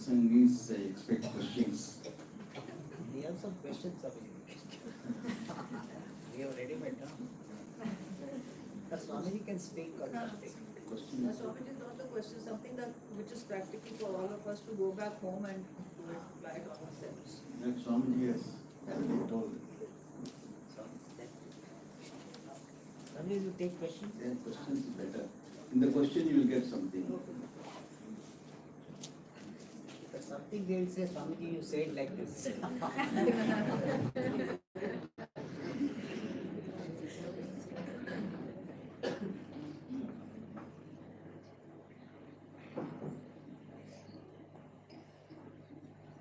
Satsangis expect questions. We have some questions available. We have ready made now. The Swamiji can speak or something. Questions? Swamiji is not the question, something that which is practical for all of us to go back home and do it, apply it on ourselves. That Swamiji has already told. Swamiji, you take questions? Yeah, questions is better. In the question you will get something. If something they will say, Swamiji, you say it like this.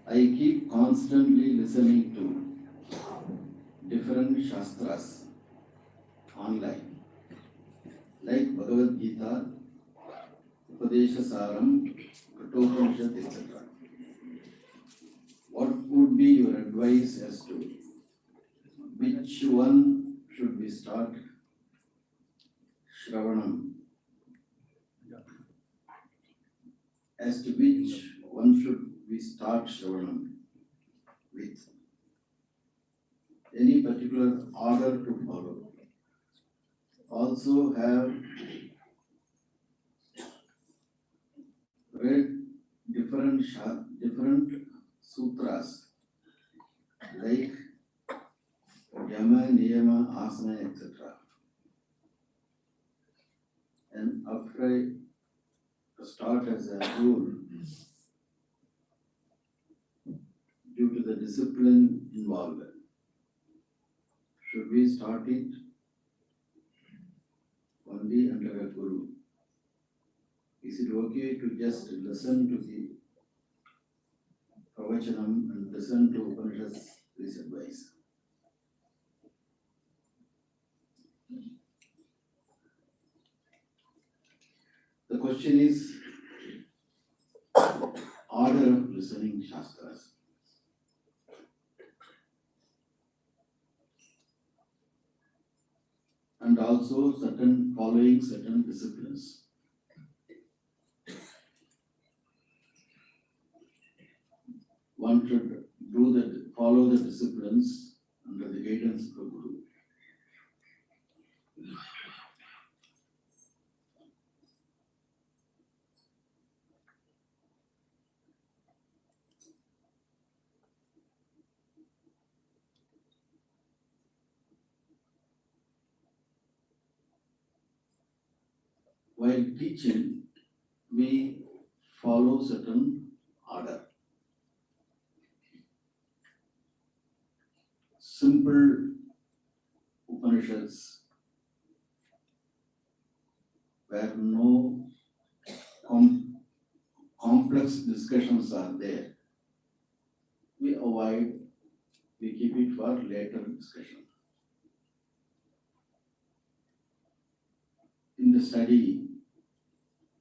I keep constantly listening to different shastras online, like Bhagavad Gita, Upadesha Saram, Kathopanishad, etc. What would be your advice as to which one should we start Shravanam? As to which one should we start Shravanam with? Any particular order to follow? Also have read different sutras like Yama, Niyama, Asana, etc. And after I start as a rule, due to the discipline involved, should we start it only under a guru? Is it okay to just listen to the pravachanam and listen to Upanishads, this advice? The question is order of listening Shastras. And also following certain disciplines. One should follow the disciplines under the guidance of the Guru. While teaching, we follow certain order. Simple Upanishads where no complex discussions are there, we avoid, we keep it for later discussion. In the study,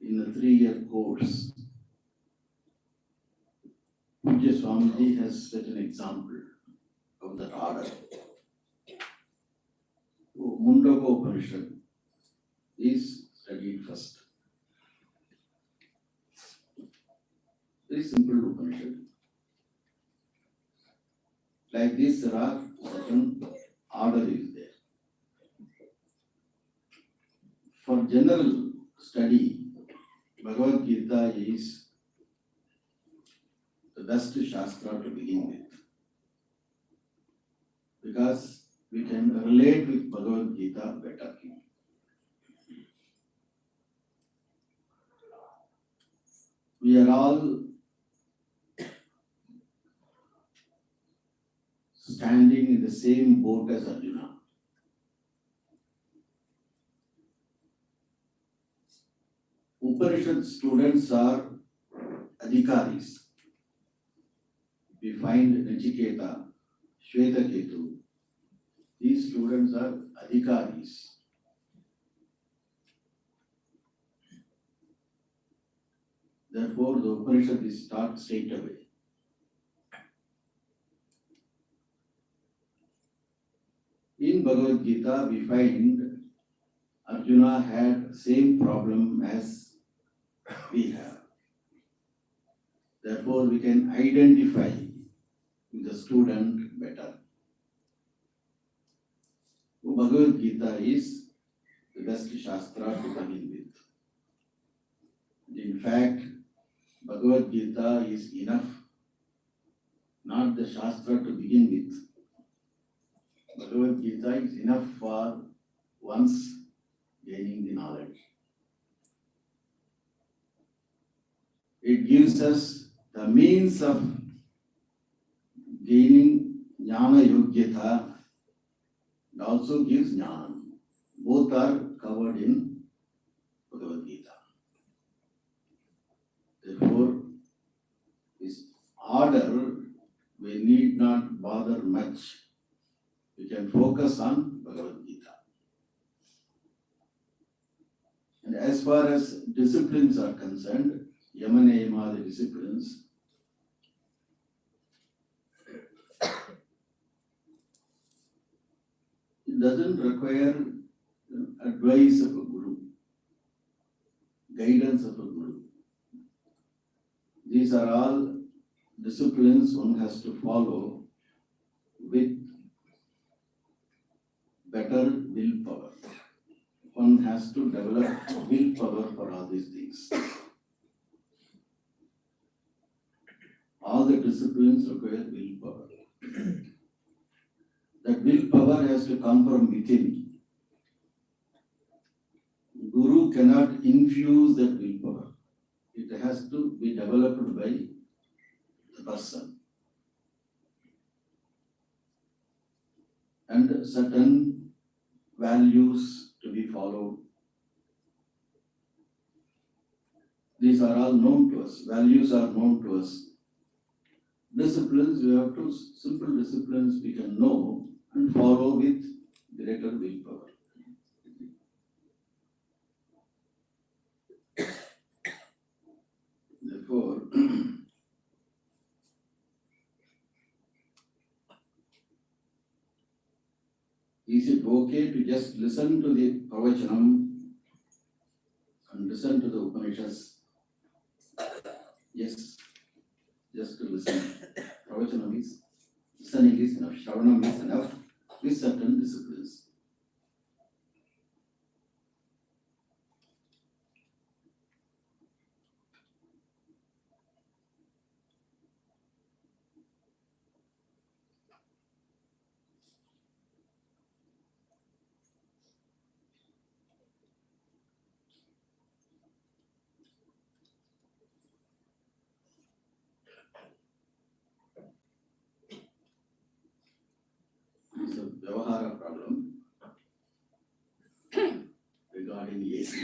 in a 3-year course, Pujya Swamiji has set an example of that order. Mundaka Upanishad is studied first. Very simple Upanishad. Like this, there are certain order is there. For general study, Bhagavad Gita is the best Shastra to begin with. Because we can relate with Bhagavad Gita better. We are all standing in the same boat as Arjuna. Upanishad students are adhikaris. We find Nachiketa, Shvetaketu. These students are adhikaris. Therefore, the Upanishad is taught straight away. In Bhagavad Gita, we find Arjuna had same problem as we have. Therefore, we can identify the student better. Bhagavad Gita is the best Shastra to begin with. In fact, Bhagavad Gita is enough, not the Shastra to begin with. Bhagavad Gita is enough for once gaining the knowledge. It gives us the means of gaining jnana yogyata. It also gives jnana. Both are covered in Bhagavad Gita. Therefore, this order, we need not bother much. We can focus on Bhagavad Gita. And as far as disciplines are concerned, Yama Niyama, the disciplines, it doesn't require advice of a guru, guidance of a guru. These are all disciplines one has to follow with better willpower. One has to develop willpower for all these things. All the disciplines require willpower. That willpower has to come from within. Guru cannot infuse that willpower. It has to be developed by the person. And certain values to be followed. These are all known to us. Values are known to us. Disciplines, we have to, simple disciplines we can know and follow with greater willpower. Therefore, is it okay to just listen to the pravachanam and listen to the Upanishads? Yes, just to listen. Pravachanam is, listening is enough, Shravanam is enough with certain disciplines. It's a Vyavahara problem regarding AC.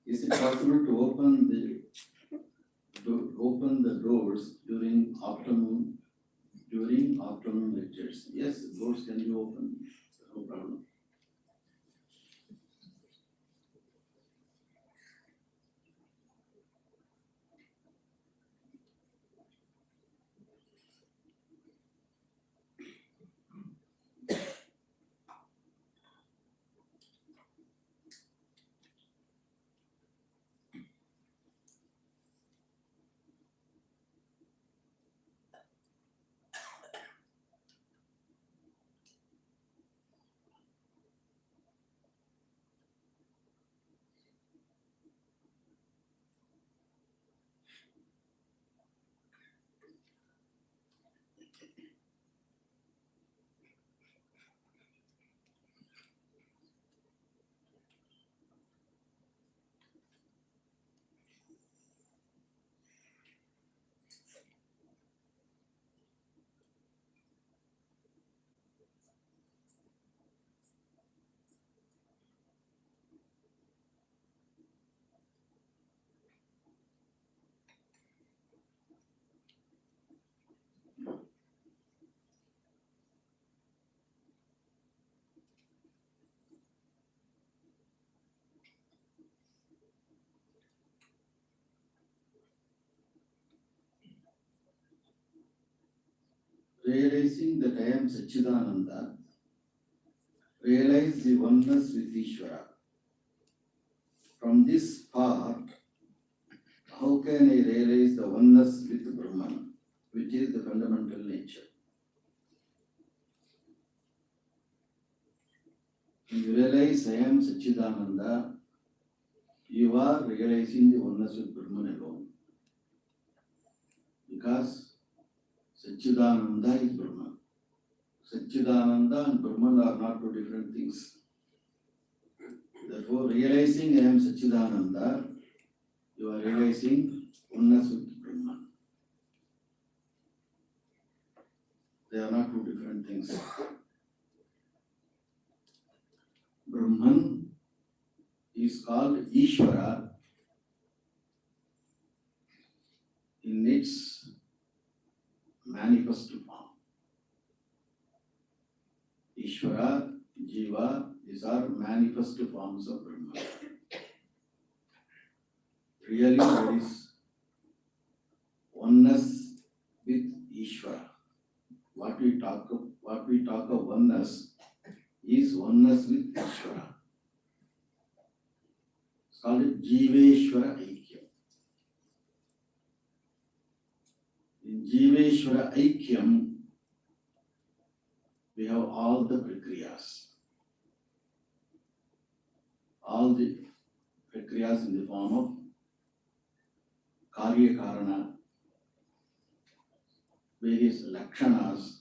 Is it possible to open the doors during afternoon lectures? Yes, the doors can be opened, no problem. Realizing that I am Sachidananda, realize the oneness with Ishvara. From this far, how can I realize the oneness with Brahman, which is the fundamental nature? When you realize I am Satchidananda, you are realizing the oneness with Brahman alone. Because Satchidananda is Brahman. Satchidananda and Brahman are not two different things. Therefore, realizing I am Satchidananda, you are realizing oneness with Brahman. They are not two different things. Brahman is called Ishvara in its manifest form. Ishvara, Jiva, these are manifest forms of Brahman. Really, there is oneness with Ishvara. What we talk of oneness is oneness with Ishvara. It's called Jiveshvara Aikyam. In Jiveshvara Aikyam, we have all the prakriyas. All the prakriyas in the form of Karya Karana, various lakshanas,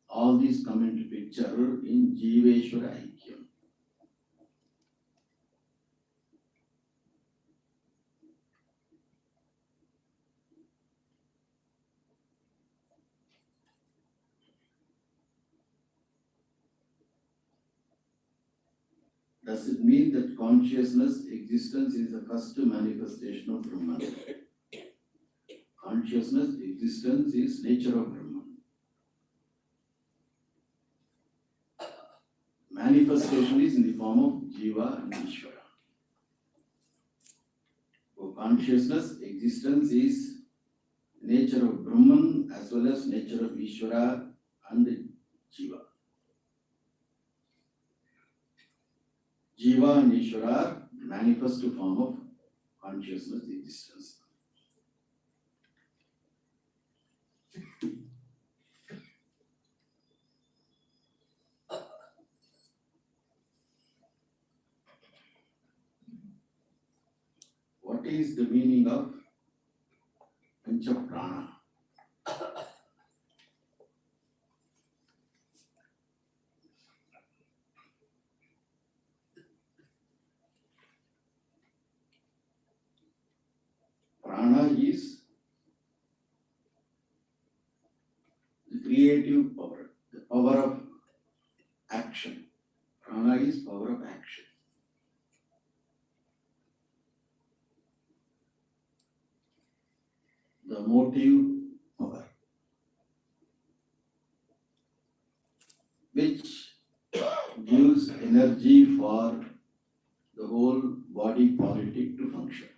all these come into picture in Jiveshvara Aikyam. Does it mean that consciousness existence is the first manifestation of Brahman? Consciousness existence is nature of Brahman. Manifestation is in the form of Jiva and Ishvara. So consciousness existence is nature of Brahman as well as nature of Ishvara and Jiva. Jiva and Ishvara are manifest form of consciousness existence. What is the meaning of Pancha Prana? Prana is the creative power, the power of action. Prana is power of action. The motive power, which gives energy for the whole body politic to function,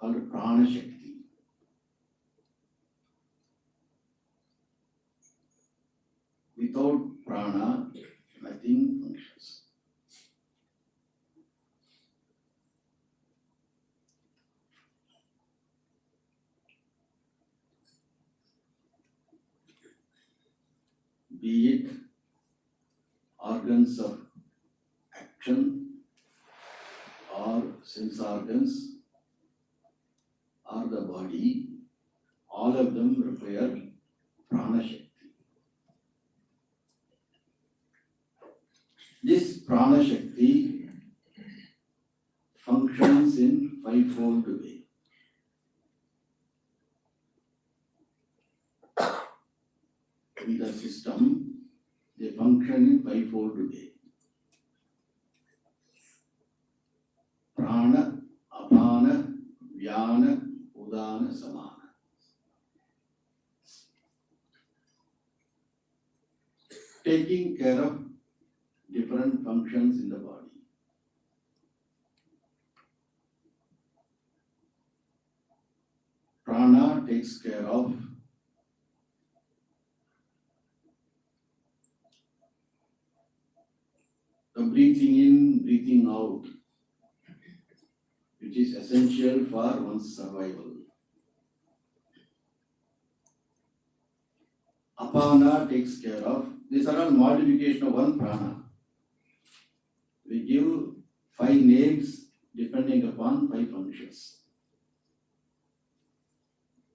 called Prana Shakti. Without Prana, nothing functions. Be it organs of action or sense organs or the body, all of them require Prana Shakti. This Prana Shakti functions in fivefold way. In the system, they function in fivefold way. Prana, Apana, Vyana, Udana, Samana. Taking care of different functions in the body. Prana takes care of the breathing in, breathing out, which is essential for one's survival. Apana takes care of, these are all modification of one prana. We give 5 names depending upon 5 functions.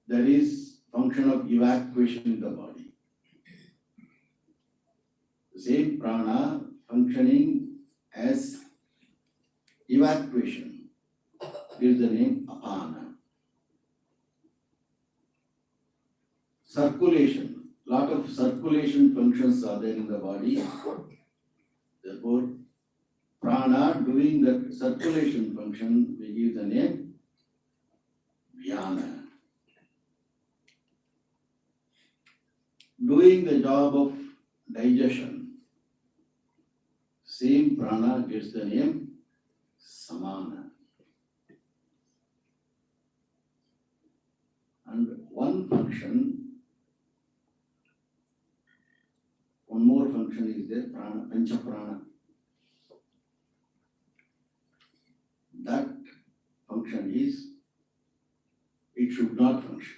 There is function of evacuation in the body. The same prana functioning as evacuation is the name apana. Circulation, lot of circulation functions are there in the body. Therefore, prana doing the circulation function, we give the name vyana. Doing the job of digestion, same prana gets the name samana. And one more function is there, prana, pancha prana. That function is, it should not function.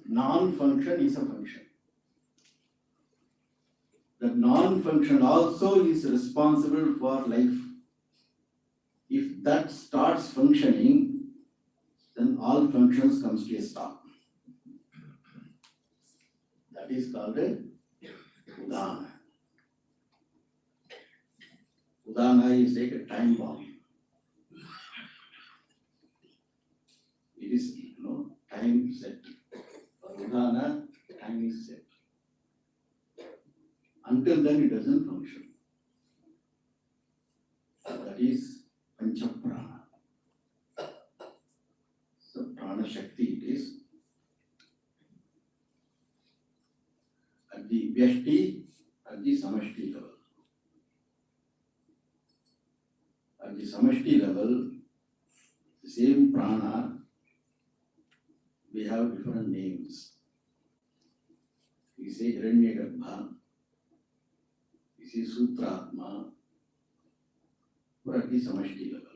Non-function is a function. That non-function also is responsible for life. If that starts functioning, then all functions comes to a stop. That is called a udana. Udana is like a time bomb. It is, time set. For udana, time is set. Until then, it doesn't function. That is pancha prana. So prana shakti it is. At the vyashti, at the samashti level. At the samashti level, the same prana, we have different names. We say Hiranyagarbha, we say Sutratma, or at the samashti level.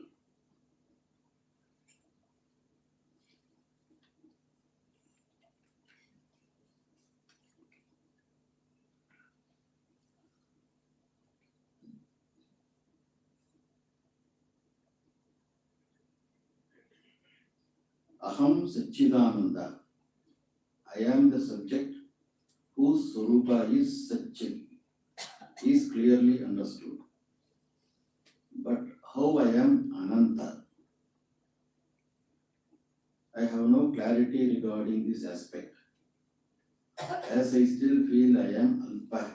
Aham Satchidananda. I am the subject whose Swarupa is Satchit, is clearly understood. But how I am Ananta? I have no clarity regarding this aspect, as I still feel I am Alpa.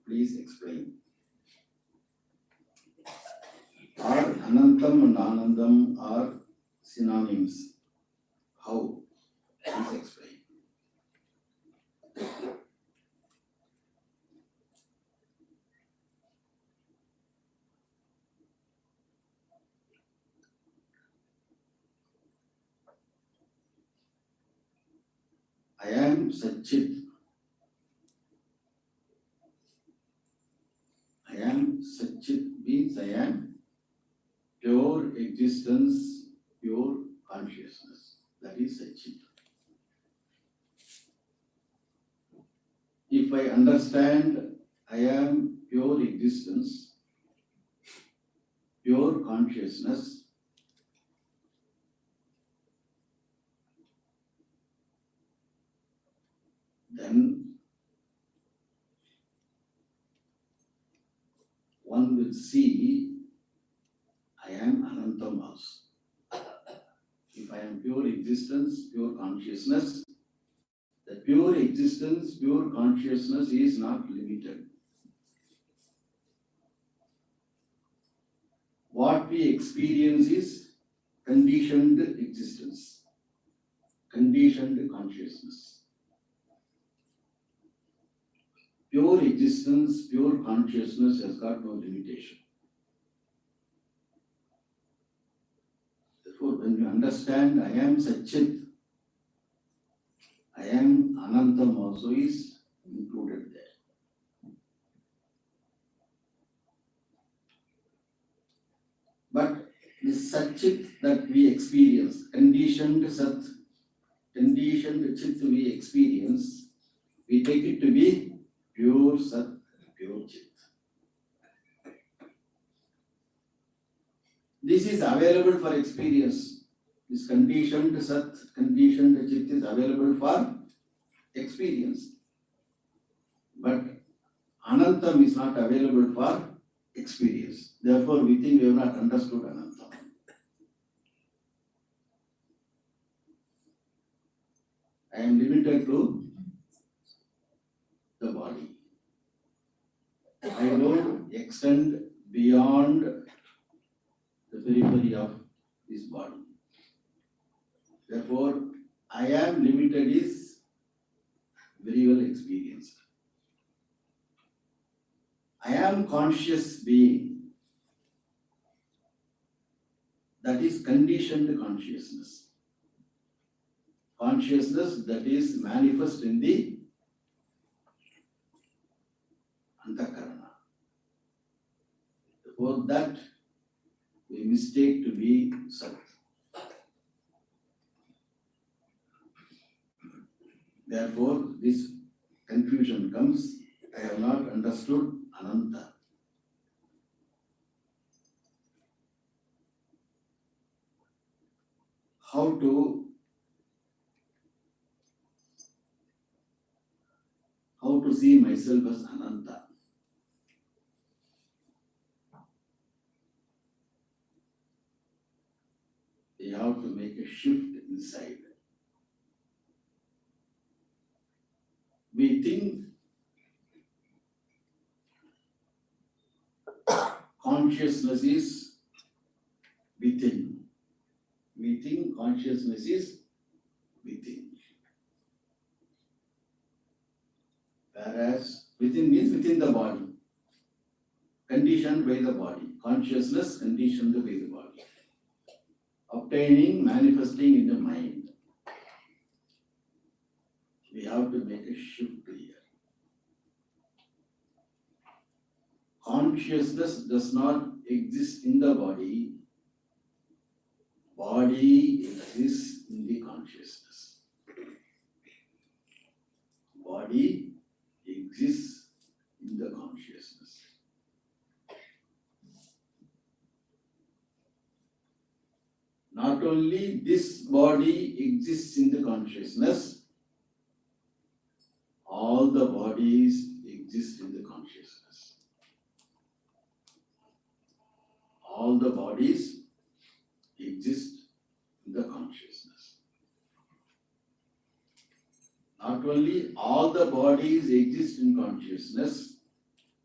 Please explain. Are Anantam and Anandam are synonyms? How? Please explain. I am Satchit. I am Satchit means I am pure existence, pure consciousness. That is Satchit. If I understand I am pure existence, pure consciousness, then one will see I am Anantam also. If I am pure existence, pure consciousness, the pure existence, pure consciousness is not limited. What we experience is conditioned existence, conditioned consciousness. Pure existence, pure consciousness has got no limitation. Therefore, when you understand I am Satchit, I am Anantam also is included there. Satchit that we experience, conditioned Sat, conditioned Chit we experience, we take it to be pure Sat, pure Chit. This is available for experience. This conditioned Sat, conditioned Chit is available for experience. But Anantam is not available for experience. Therefore, we think we have not understood Anantam. I am limited to the body. I don't extend beyond the periphery of this body. Therefore, I am limited is very well experienced. I am conscious being. That is conditioned consciousness. Consciousness that is manifest in the Antakarana. For that, we mistake to be Sat. Therefore, this confusion comes. I have not understood Ananta. How to see myself as Ananta. We have to make a shift inside. We think consciousness is within. We think consciousness is within. Whereas within means within the body. Conditioned by the body. Consciousness conditioned by the body. Obtaining, manifesting in the mind. We have to make a shift here. Consciousness does not exist in the body. Body exists in the consciousness. Body exists in the consciousness. Not only this body exists in the consciousness, all the bodies exist in the consciousness. All the bodies exist in the consciousness. Not only all the bodies exist in consciousness,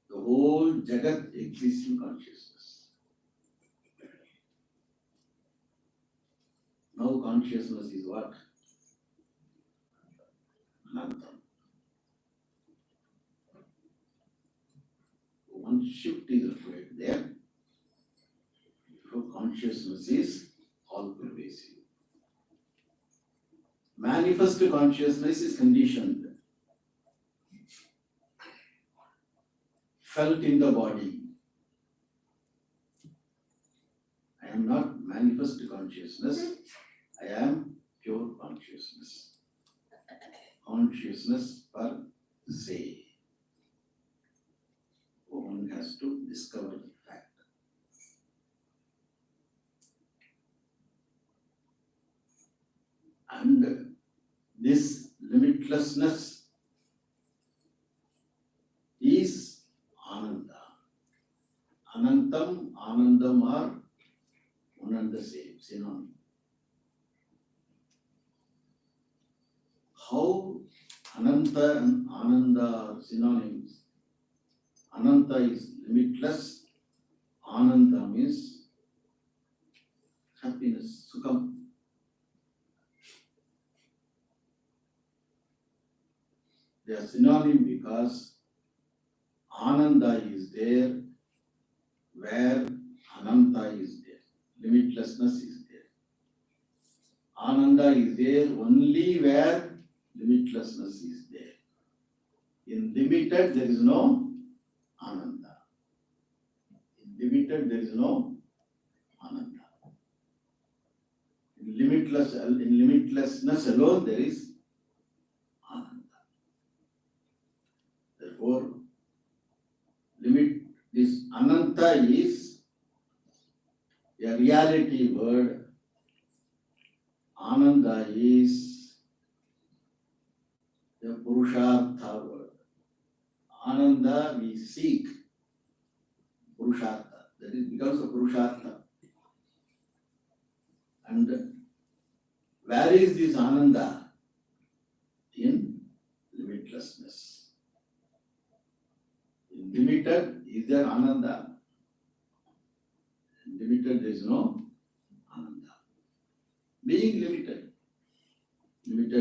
the whole Jagat exists in consciousness. Now consciousness is what? Anantam. One shift is required there. So consciousness is all pervasive. Manifest consciousness is conditioned, felt in the body. I am not manifest consciousness, I am pure consciousness. Consciousness per se. One has to discover the fact. And this limitlessness is Ananda. Anantam, Anandam are one and the same, synonym. How Ananta and Ananda are synonyms? Ananta is limitless, Ananda means happiness, Sukham. They are synonym because Ananda is there where Ananta is there. Limitlessness is there. Ananda is there only where limitlessness is there. In limited, there is no Ananda. In limited, there is no Ananda. In limitlessness alone there is Ananda. Therefore, this Ananta is a reality word. Ananda is the Purushartha word. Ananda we seek, Purushartha. That is becomes a Purushartha. And where is this Ananda? In limitlessness. In limited, is there Ananda? In limited, there is no Ananda. Being limited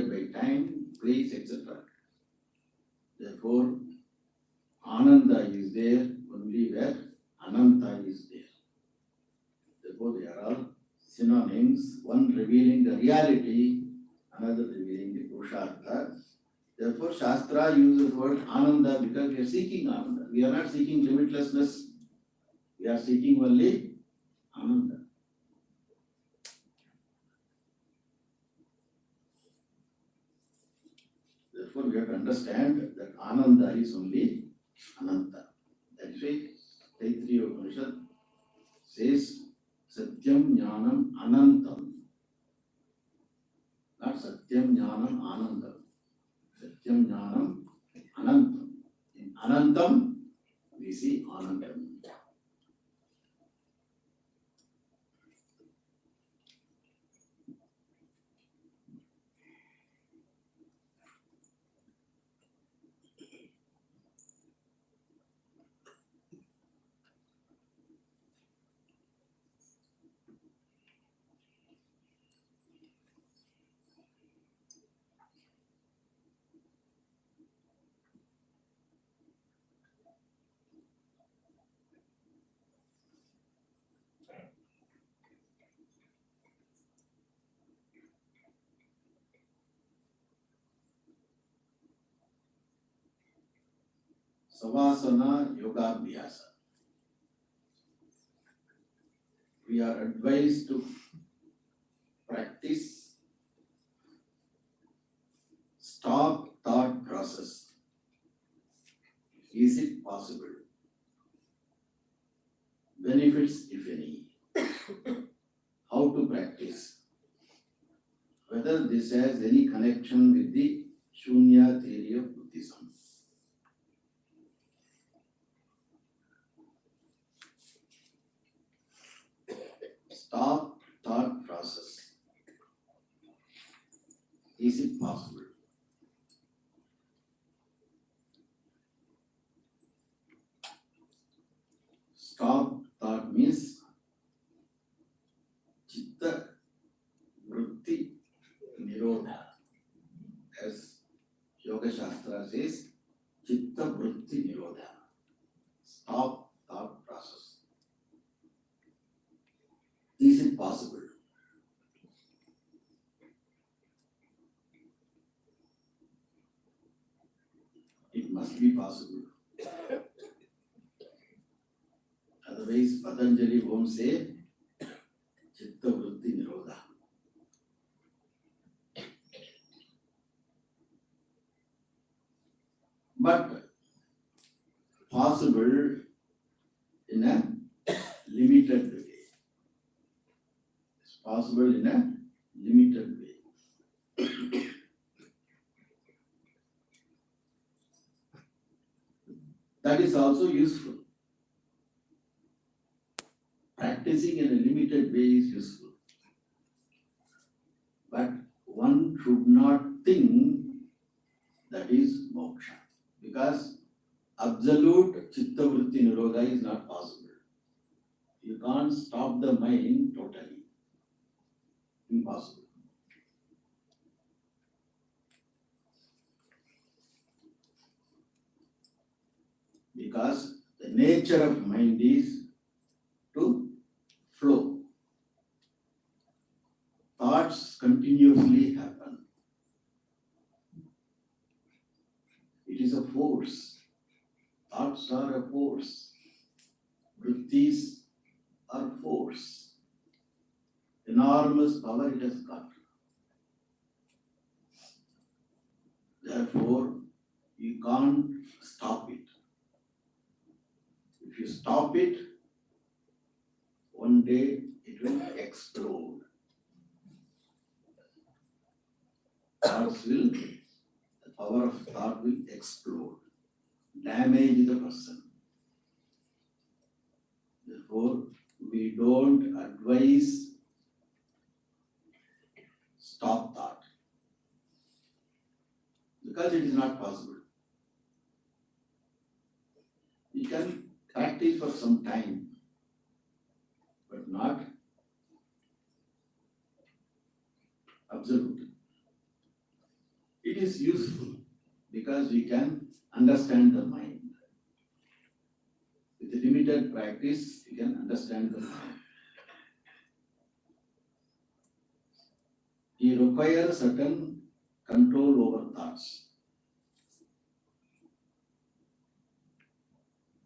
by time, place, etc. Therefore, Ananda is there only where Ananta is there. Therefore, they are all synonyms, one revealing the reality, another revealing the Purushartha. Therefore, Shastra uses the word Ananda because we are seeking Ananda. We are not seeking limitlessness, we are seeking only Ananda. Therefore, we have to understand that Ananda is only Ananta. That's why Taittiriya Upanishad says Satyam Jnanam Anantam. Not Satyam Jnanam Anandam. Satyam Jnanam Anantam. In Anantam, we see Anandam. Savasana Yoga Abhyasa. We are advised to practice stop thought process. Is it possible? Benefits, if any. How to practice? Whether this has any connection with the Shunya theory of Buddhism. Stop thought process. Is it possible? Stop thought means Chitta Vritti Nirodha. As Yoga Shastra says, Chitta Vritti Nirodha. Stop thought process. Is it possible? It must be possible. Otherwise, Patanjali won't say Chitta Vritti Nirodha. But possible in a limited way. It's possible in a limited way. That is also useful. Practicing in a limited way is useful. But one should not think that is moksha. Because absolute Chitta Vritti Nirodha is not possible. You can't stop the mind totally. Impossible. Because the nature of mind is to flow. Thoughts continuously happen. It is a force. Thoughts are a force. Vrittis are force. Enormous power it has got. Therefore, you can't stop it. If you stop it, one day it will explode. The power of thought will explode, damage the person. Therefore, we don't advise stop thought because it is not possible. You can practice for some time, but not absolute. It is useful because we can understand the mind. With limited practice, we can understand the mind. It requires certain control over thoughts.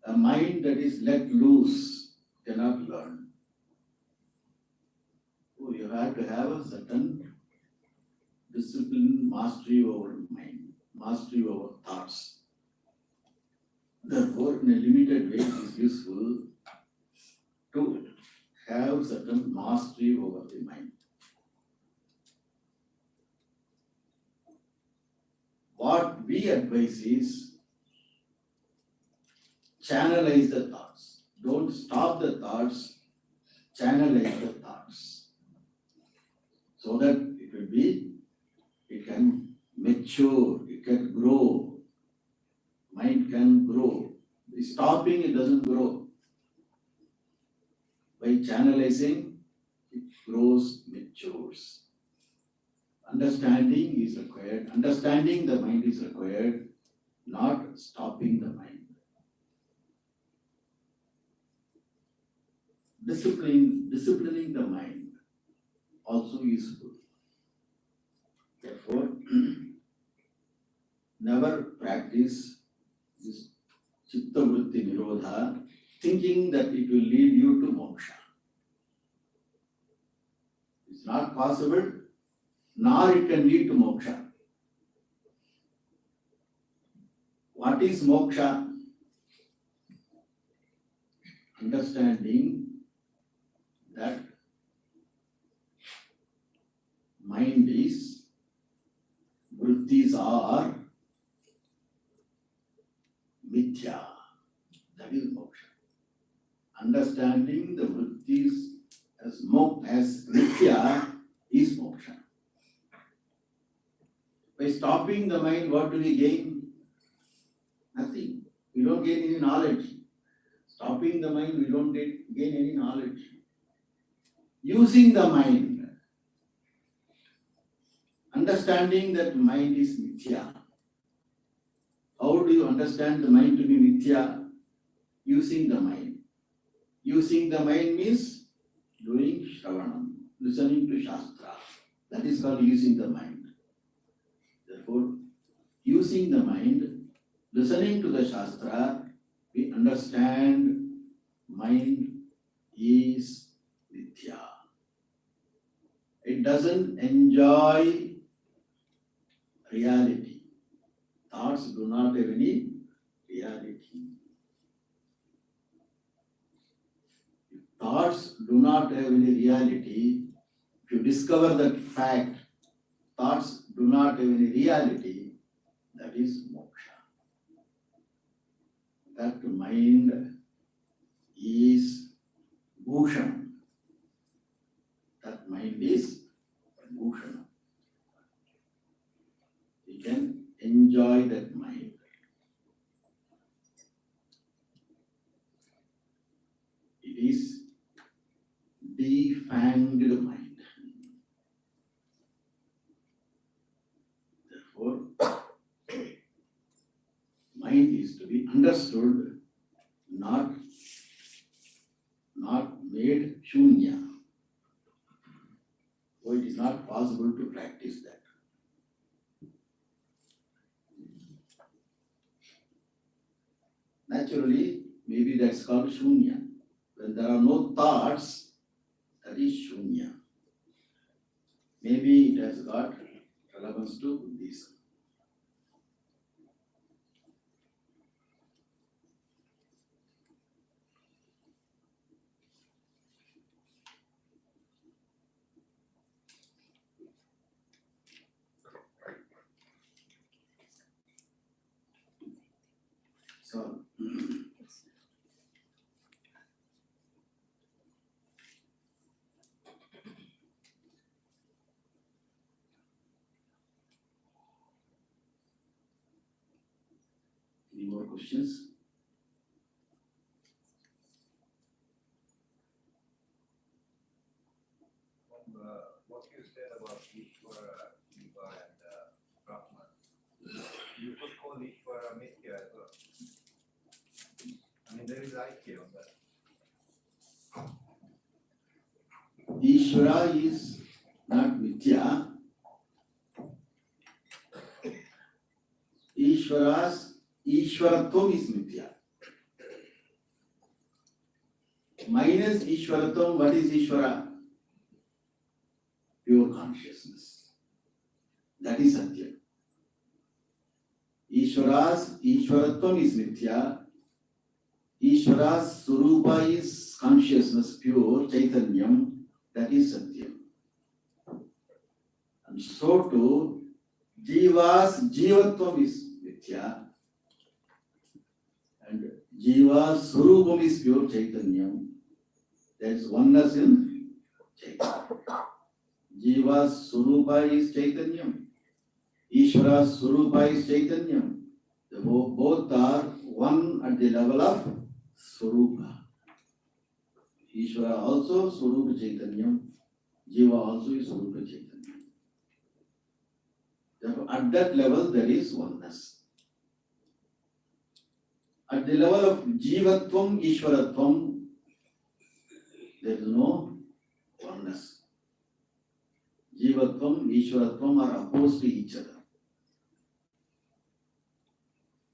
A mind that is let loose cannot learn. So you have to have a certain discipline, mastery over mind, mastery over thoughts. Therefore, in a limited way, it is useful to have certain mastery over the mind. What we advise is channelize the thoughts. Don't stop the thoughts, channelize the thoughts. So that it can mature, it can grow, mind can grow. By stopping, it doesn't grow. By channelizing, it grows, matures. Understanding is required. Understanding the mind is required, not stopping the mind. Disciplining the mind also useful. Therefore, never practice this chitta vritti nirodha thinking that it will lead you to moksha. It's not possible, nor it can lead to moksha. What is moksha? Understanding that mind is, vrittis are mithya. That is moksha. Understanding the vrittis as mithya is moksha. By stopping the mind, what do we gain? Nothing. We don't gain any knowledge. Stopping the mind, we don't gain any knowledge. Using the mind, understanding that mind is mithya. How do you understand the mind to be mithya? Using the mind. Using the mind means doing shravanam, listening to shastra. That is called using the mind. Therefore, using the mind, listening to the shastra, we understand mind is mithya. It doesn't enjoy reality. Thoughts do not have any reality. If thoughts do not have any reality, if you discover that fact, thoughts do not have any reality, that is moksha. That mind is bhushan. That mind is bhushan. We can enjoy that mind. It is defanged mind. Therefore, mind is to be understood, not made shunya. So it is not possible to practice that. Naturally, maybe that's called shunya. When there are no thoughts, that is shunya. Maybe it has got relevance to Buddhism. So, any more questions? What you said about Ishvara, Jiva and Brahman, you could call Ishvara Mithya as well. I mean, there is IQ on that. Ishvara is not Mithya. Ishvaratvam is Mithya. Minus Ishvaratvam, what is Ishvara? Pure consciousness. That is Satya. Ishvaratvam is Mithya. Ishvara's Surupa is consciousness, pure, Chaitanyam, that is Satyam. And so too, Jiva's Jivatvam is Mithya. And Jiva's Surupam is pure Chaitanyam. There is oneness in Chaitanya. Jiva's Surupa is Chaitanyam. Ishvara's Surupa is Chaitanyam. Both are one at the level of Surupa. Ishvara also Surupa Chaitanyam. Jiva also is Surupa Chaitanyam. Therefore, at that level there is oneness. At the level of Jivatvam, Ishvaratvam, there is no oneness. Jivatvam, Ishvaratvam are opposed to each other.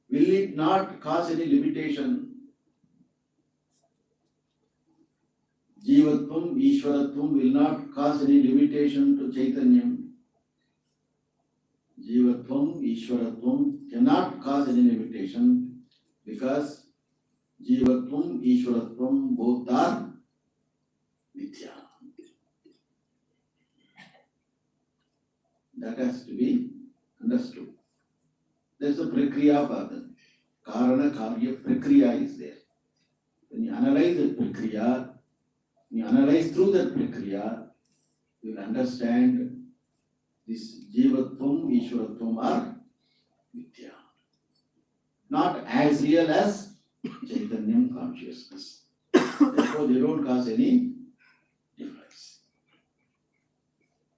Will it not cause any limitation? Jivatvam, Ishvaratvam will not cause any limitation to Chaitanyam. Jivatvam, Ishvaratvam cannot cause any limitation because Jivatvam, Ishvaratvam both are Mithya. That has to be understood. There is a prakriya pada. Karana karya prakriya is there. When you analyze that prakriya, when you analyze through that prakriya, you will understand this Jivatvam, Ishvaratvam are Mithya. Not as real as Chaitanyam consciousness. Therefore, they don't cause any difference.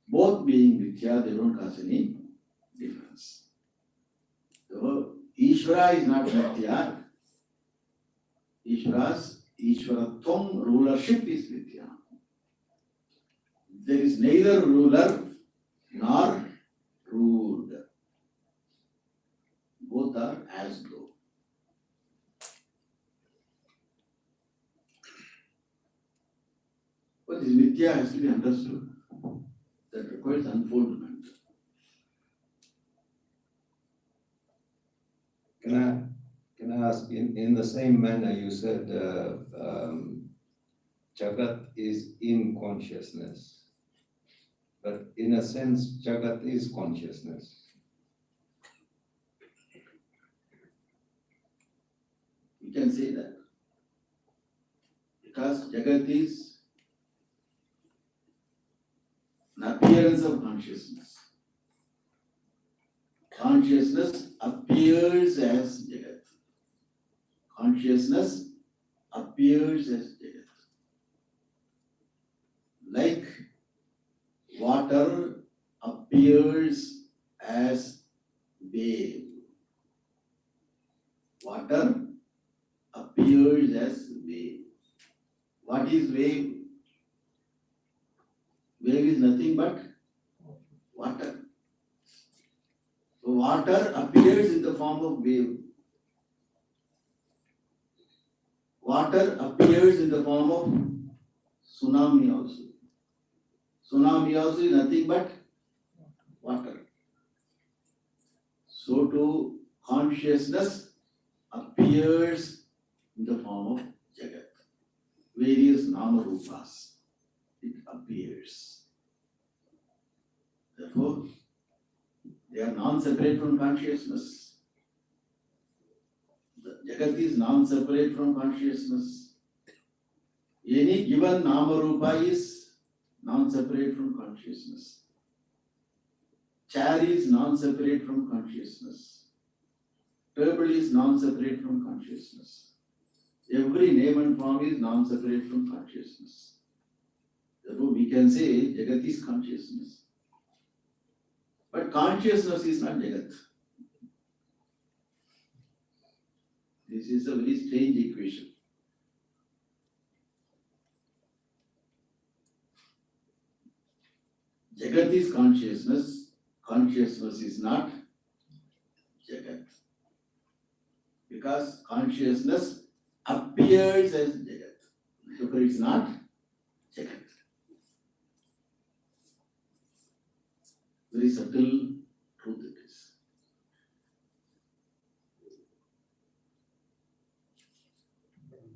Both being Mithya, they don't cause any difference. So, Ishvara is not Mithya. Ishvaratvam rulership is Mithya. There is neither ruler nor ruled. Both are as though. But this Mithya has to be understood. That requires unfoldment. Can I ask, in the same manner you said Jagat is in consciousness, but in a sense Jagat is consciousness. You can say that. Because Jagat is an appearance of consciousness. Consciousness appears as Jagat. Consciousness appears as Jagat. Like water appears as wave. Water appears as wave. What is wave? Wave is nothing but water. So water appears in the form of wave. Water appears in the form of tsunami also. Tsunami also is nothing but water. So too, consciousness appears in the form of Jagat. Various Nama Rupas. It appears. Therefore, they are non-separate from consciousness. The Jagat is non-separate from consciousness. Any given Nama Rupa is non-separate from consciousness. Chair is non-separate from consciousness. Table is non-separate from consciousness. Every name and form is non-separate from consciousness. Therefore, we can say Jagat is consciousness. But consciousness is not Jagat. This is a very strange equation. Jagat is consciousness, consciousness is not Jagat. Because consciousness appears as Jagat. Therefore, it's not Jagat. Very subtle truth it is.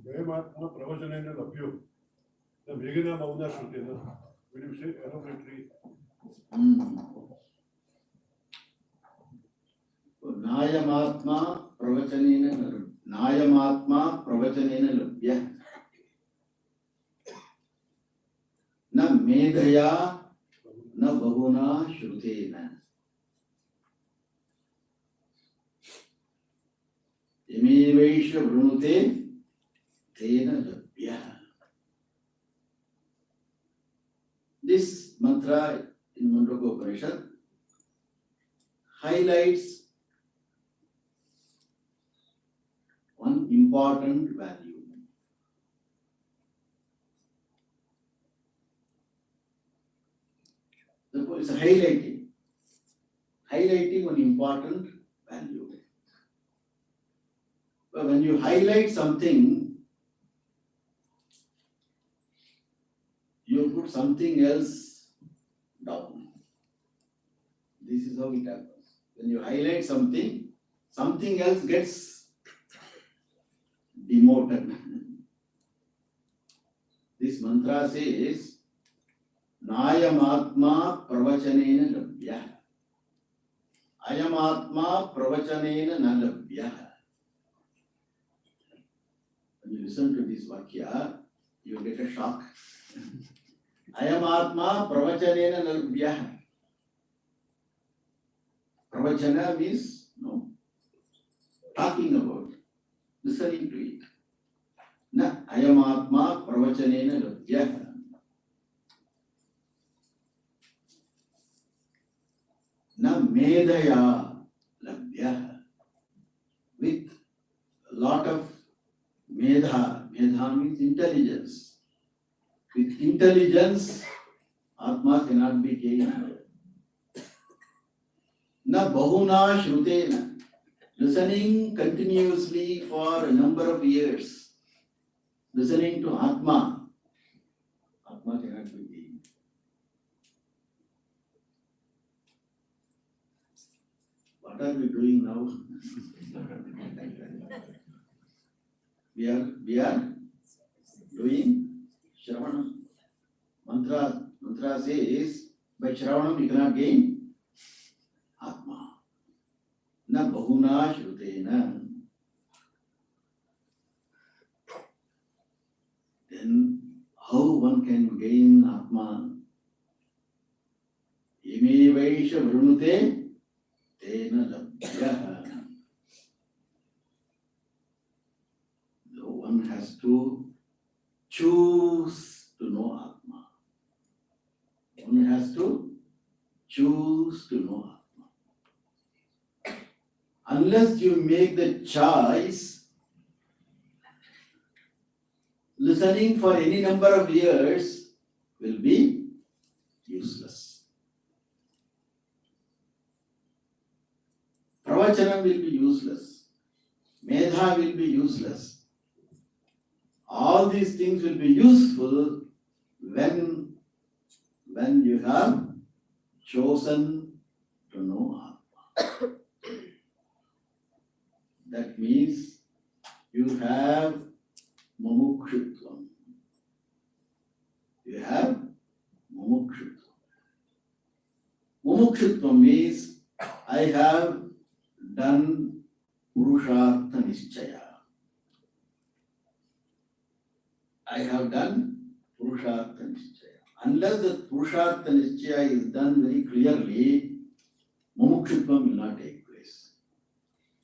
Vayamaatma pravachanena labhyo. The Vegana Mauna Shrutena. Will you say elaborately? Nayamatma pravachanena labhya. Na medhaya na bahuna shrutena. Yamevaisha vrunute tena labhya. This mantra in Mandaka Upanishad highlights one important value. Therefore, it's highlighting one important value. But when you highlight something, you put something else down. This is how it happens. When you highlight something, something else gets demoted. This mantra says, Nayamatma pravachanena labhya. Ayamatma pravachanena na labhya. When you listen to this vakya, you get a shock. Ayamatma pravachanena na labhya. Pravachana means talking about, listening to it. Na ayamatma pravachanena labhya. Na medhaya labhya. With a lot of medha. Medha means intelligence. With intelligence, Atma cannot be gained. Na bahuna shrutena. Listening continuously for a number of years. Listening to Atma. Atma cannot be gained. What are we doing now? We are doing Shravanam. Mantra says, by Shravanam you cannot gain Atma. Na bahuna shrutena. Then how one can gain Atma? Imevaisha vrunute tena labhya. One has to choose to know Atma. One has to choose to know Atma. Unless you make the choice, listening for any number of years will be useless. Pravachanam will be useless. Medha will be useless. All these things will be useful when when you have chosen to know Atma. That means you have mumukshutvam. You have mumukshutvam. Mumukshutvam means I have done purushartha nischaya. I have done purushartha nischaya. Unless the purushartha nischaya is done very clearly, mumukshutvam will not take place.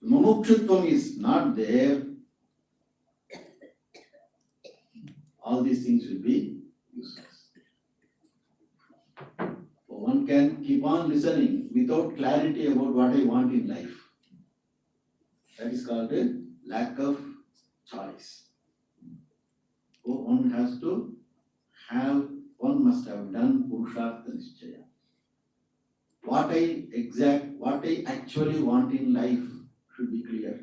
Mumukshutvam is not there, all these things will be useless. So one can keep on listening without clarity about what I want in life. That is called a lack of choice. So one has to have, one must have done purushartha nischaya. What I actually want in life should be clear.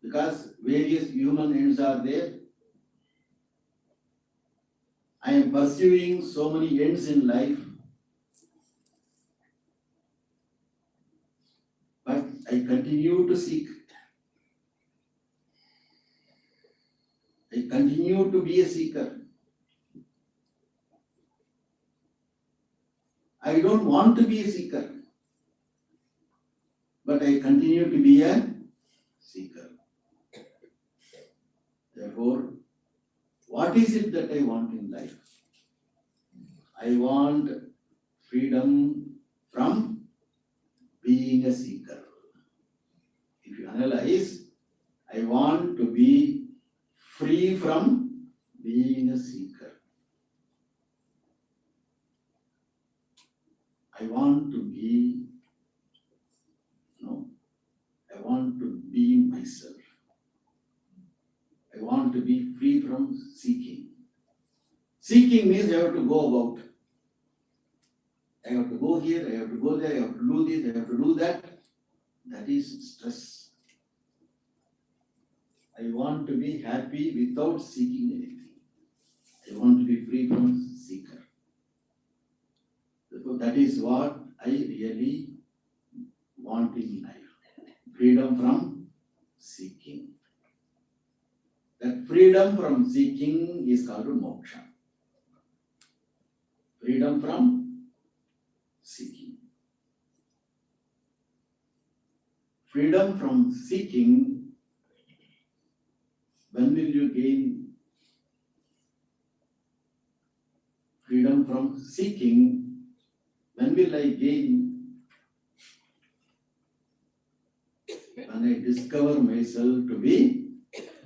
Because various human ends are there. I am pursuing so many ends in life, but I continue to seek. I continue to be a seeker. I don't want to be a seeker, but I continue to be a seeker. Therefore, what is it that I want in life? I want freedom from being a seeker. If you analyze, I want to be free from being a seeker. I want to be, I want to be myself. I want to be free from seeking. Seeking means I have to go about. I have to go here, I have to go there, I have to do this, I have to do that. That is stress. I want to be happy without seeking anything. I want to be free from seeker. So that is what I really want in life. Freedom from seeking. That freedom from seeking is called moksha. Freedom from seeking. Freedom from seeking, when will you gain? Freedom from seeking, when will I gain? When I discover myself to be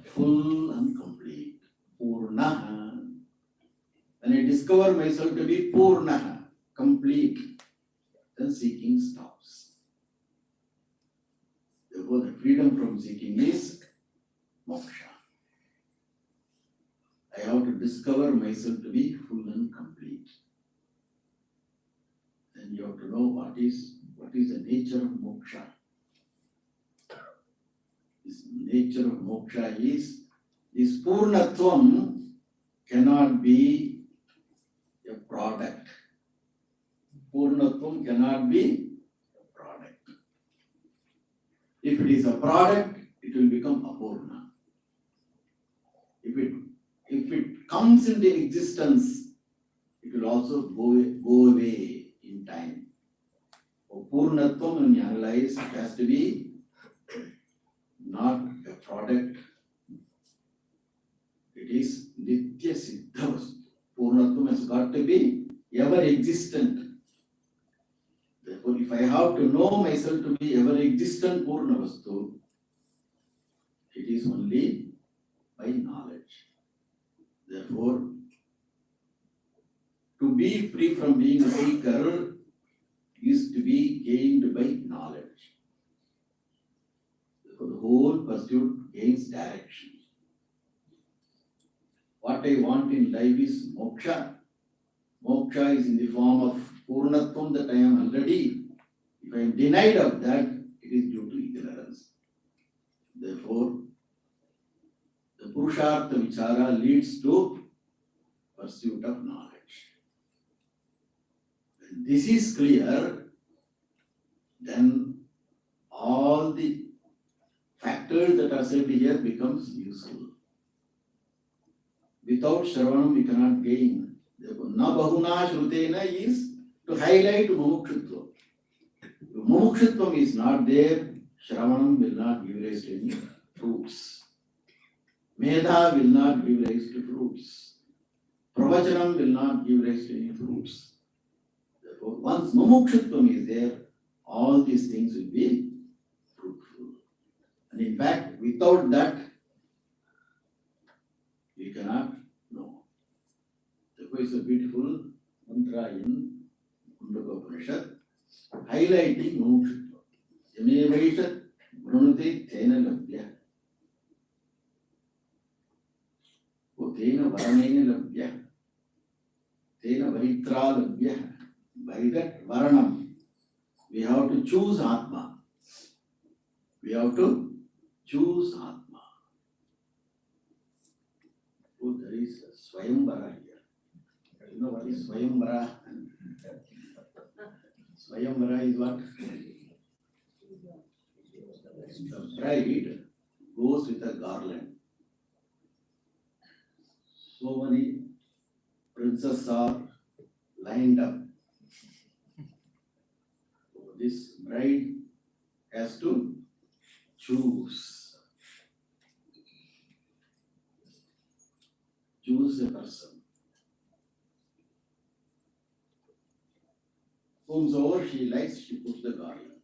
full and complete. Purnaha. When I discover myself to be Purnaha, complete, then seeking stops. Therefore, the freedom from seeking is moksha. I have to discover myself to be full and complete. Then you have to know what is the nature of moksha. This nature of moksha is, this purnatvam cannot be a product. Purnatvam cannot be a product. If it is a product, it will become apurna. If it comes into existence, it will also go away in time. For purnatvam, when you analyze, it has to be not a product. It is nitya siddha vastu. Purnatvam has got to be ever existent. Therefore, if I have to know myself to be ever existent Purna vastu, it is only by knowledge. Therefore, to be free from being a seeker is to be gained by knowledge. Therefore, the whole pursuit gains direction. What I want in life is moksha. Moksha is in the form of purnatvam that I am already. If I am denied of that, it is due to ignorance. Therefore, the Purushartha Vichara leads to pursuit of knowledge. When this is clear, then all the factors that are said here becomes useful. Without Shravanam we cannot gain. Therefore, na bahuna shrutena is to highlight mumukshutva. If mumukshutvam is not there, Shravanam will not give rise to any fruits. Medha will not give rise to fruits. Pravachanam will not give rise to any fruits. Therefore, once mumukshutvam is there, all these things will be fruitful. And in fact, without that, we cannot know. Therefore, it's a beautiful mantra in Kundaka Upanishad highlighting mumukshutva. Yame vaishat brunute tena labhya. Tena varanena labhya. Tena varitra labhya. By that varanam, we have to choose Atma. We have to choose Atma. Oh, there is Swayamvara here. You know what is Swayamvara? Swayamvara is what? The bride goes with a garland. So many princesses are lined up. So this bride has to choose. Choose a person. Whomsoever she likes, she puts the garland.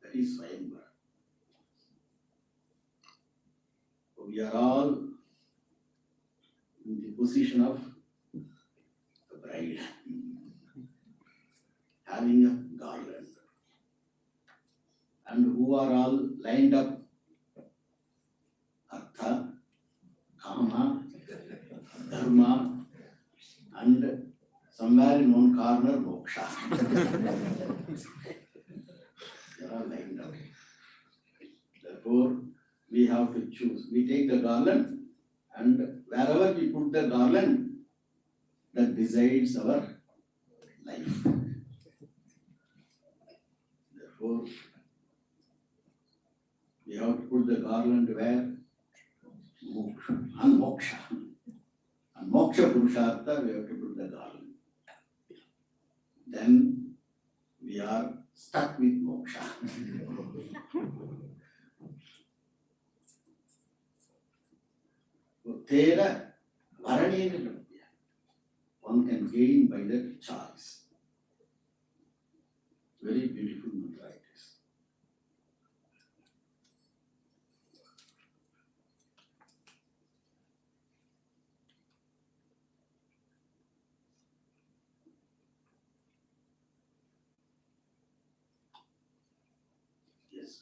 That is Swayamvara. We are all in the position of the bride, having a garland. And who are all lined up? Artha, Kama, Dharma, and somewhere in one corner, Moksha. They are all lined up. Therefore, we have to choose. We take the garland, and wherever we put the garland, that decides our life. Therefore, we have to put the garland where? Moksha. And moksha. And moksha purushartha, we have to put the garland. Then we are stuck with moksha. Tera varanena labhya. One can gain by that choice. Very beautiful mantra it is. Yes.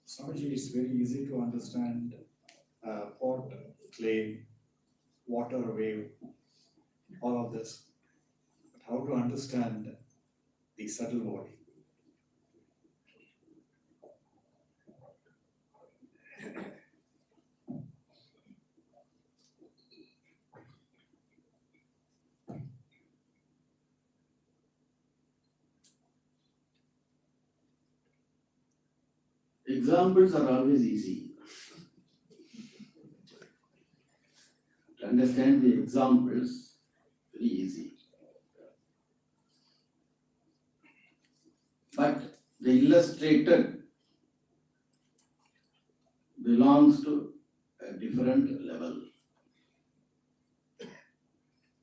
Swamiji, it's very easy to understand pot, clay, water, wave, all of this. But how to understand the subtle body? Examples are always easy. To understand the examples, very easy. But the illustrated belongs to a different level.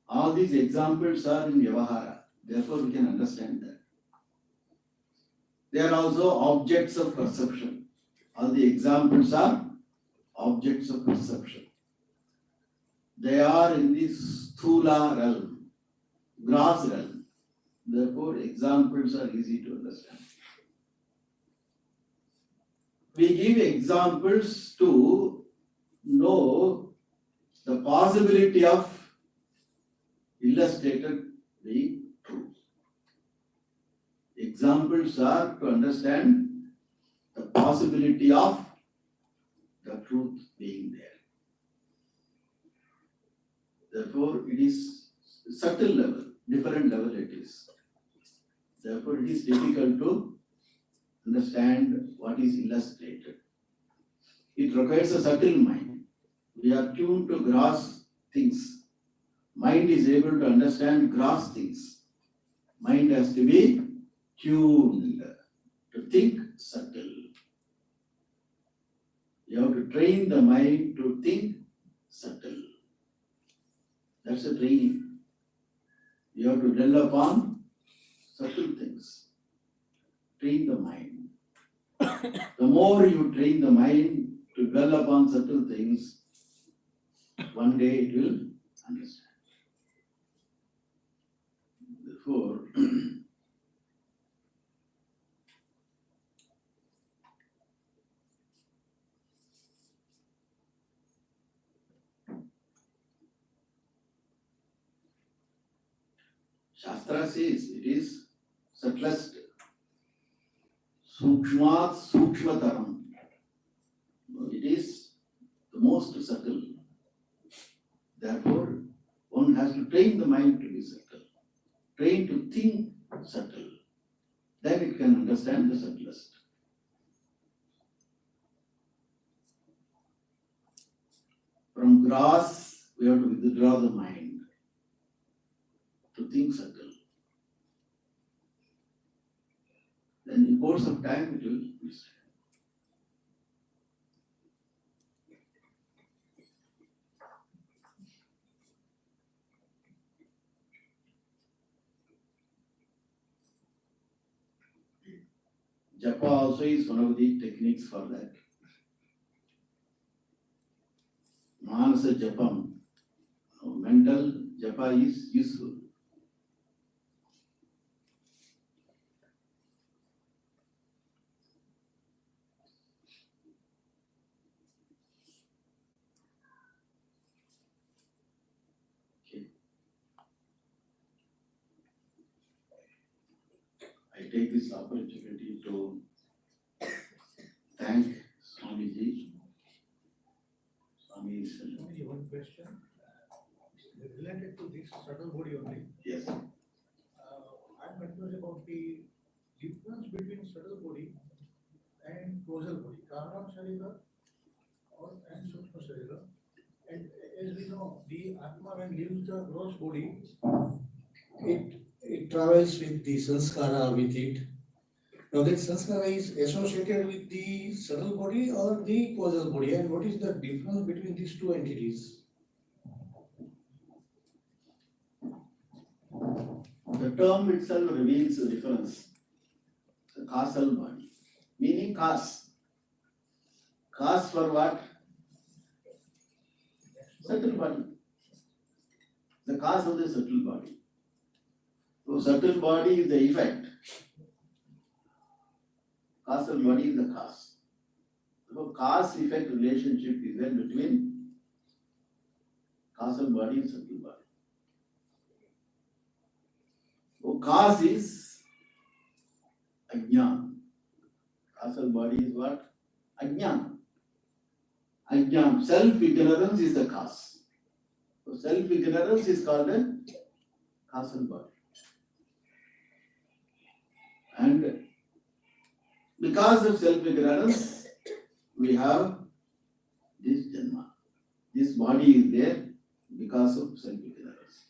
All these examples are in Vyavahara, therefore we can understand that. They are also objects of perception. All the examples are objects of perception. They are in the sthula realm, gross realm. Therefore, examples are easy to understand. We give examples to know the possibility of illustrated being true. Examples are to understand the possibility of the truth being there. Therefore, it is subtle level, different level it is. Therefore, it is difficult to understand what is illustrated. It requires a subtle mind. We are tuned to grasp things. Mind is able to understand, grasp things. Mind has to be tuned to think subtle. You have to train the mind to think subtle. That's a training. You have to dwell upon subtle things. Train the mind. The more you train the mind to dwell upon subtle things, one day it will understand. Therefore, Shastra says it is subtlest. Sukshmat sukshmataram. It is the most subtle. Therefore, one has to train the mind to be subtle. Train to think subtle. Then it can understand the subtlest. From grass, we have to withdraw the mind to think subtle. Then in course of time it will understand. Japa also is one of the techniques for that. Manasa Japam, mental Japa is useful. Okay. I take this opportunity to thank Swamiji. Swami is Only one question, related to this subtle body only. yes. I'm confused about the difference between subtle body and causal body, Karanam Sharira and Sukshma Sharira. And as we know, the Atma when leaves the gross body, it travels with the sanskara with it. Now that sanskara is associated with the subtle body or the causal body, and what is the difference between these two entities? The term itself reveals the difference. The causal body, meaning cause. Cause for what? Subtle body. The cause of the subtle body. So subtle body is the effect. Causal body is the cause. So cause-effect relationship is there between causal body and subtle body. So cause is ajnana. Causal body is what? Ajnana. Ajnana. Self-ignorance is the cause. So self-ignorance is called a causal body. And because of self-ignorance, we have this janma. This body is there because of self-ignorance.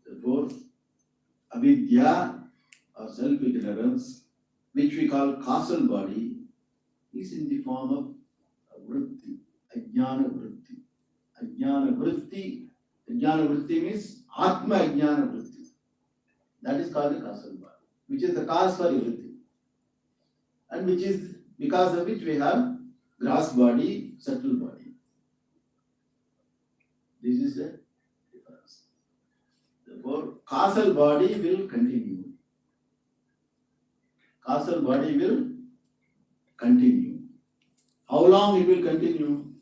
Therefore, avidya or self-ignorance, which we call causal body, is in the form of vritti, ajnana vritti. Ajnana vritti means atma ajnana vritti. That is called the causal body, which is the cause for everything. And which is because of which we have gross body, subtle body. This is the difference. Therefore, causal body will continue. Causal body will continue. How long it will continue?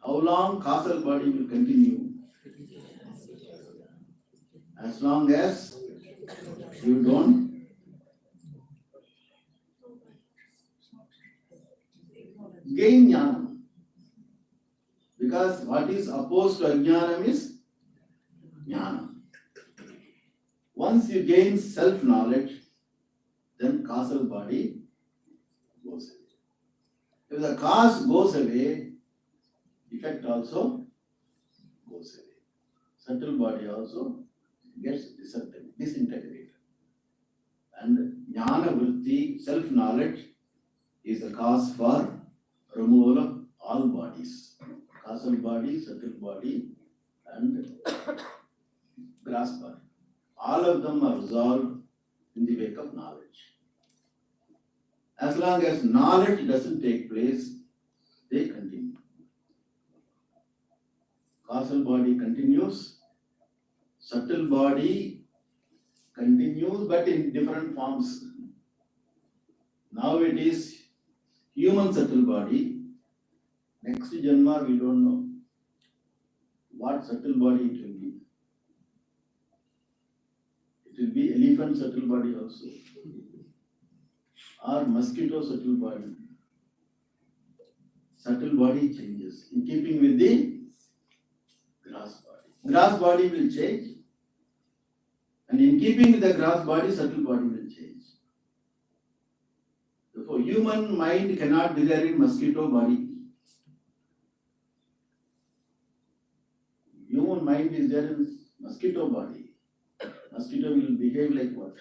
How long causal body will continue? As long as you don't gain jnanam. Because what is opposed to ajnanam is jnana. Once you gain self-knowledge, then causal body goes away. If the cause goes away, effect also goes away. Subtle body also gets disintegrated. And jnana vritti, self-knowledge, is the cause for removal of all bodies. Causal body, subtle body, and gross body. All of them are resolved in the wake of knowledge. As long as knowledge doesn't take place, they continue. Causal body continues, subtle body continues, but in different forms. Now it is human subtle body. Next Janma, we don't know what subtle body it will be. It will be elephant subtle body also, or mosquito subtle body. Subtle body changes in keeping with the gross body. Gross body will change, and in keeping with the gross body, subtle body will change. Therefore, human mind cannot be there in mosquito body. Human mind is there in mosquito body. Mosquito will behave like what?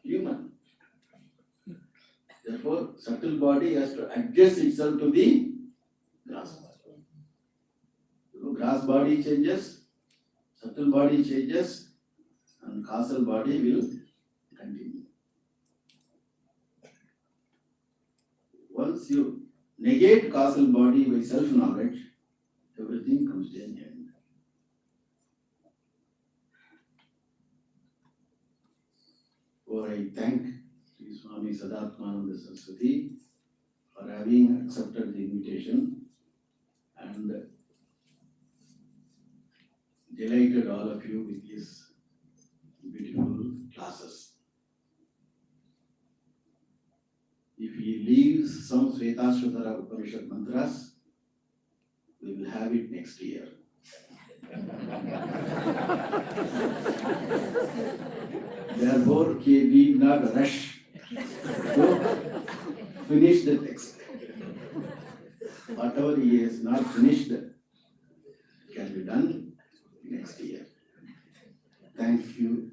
Human. Therefore, subtle body has to adjust itself to the gross body. So, gross body changes, subtle body changes, and causal body will continue. Once you negate causal body by self-knowledge, everything comes to an end. For I thank Sri Swami Sadatmananda Saraswati for having accepted the invitation and delighted all of you with his beautiful classes. If he leaves some Svetasvatara Upanishad mantras, we will have it next year. Therefore, he need not rush to finish the text. Whatever he has not finished can be done next year. Thank you.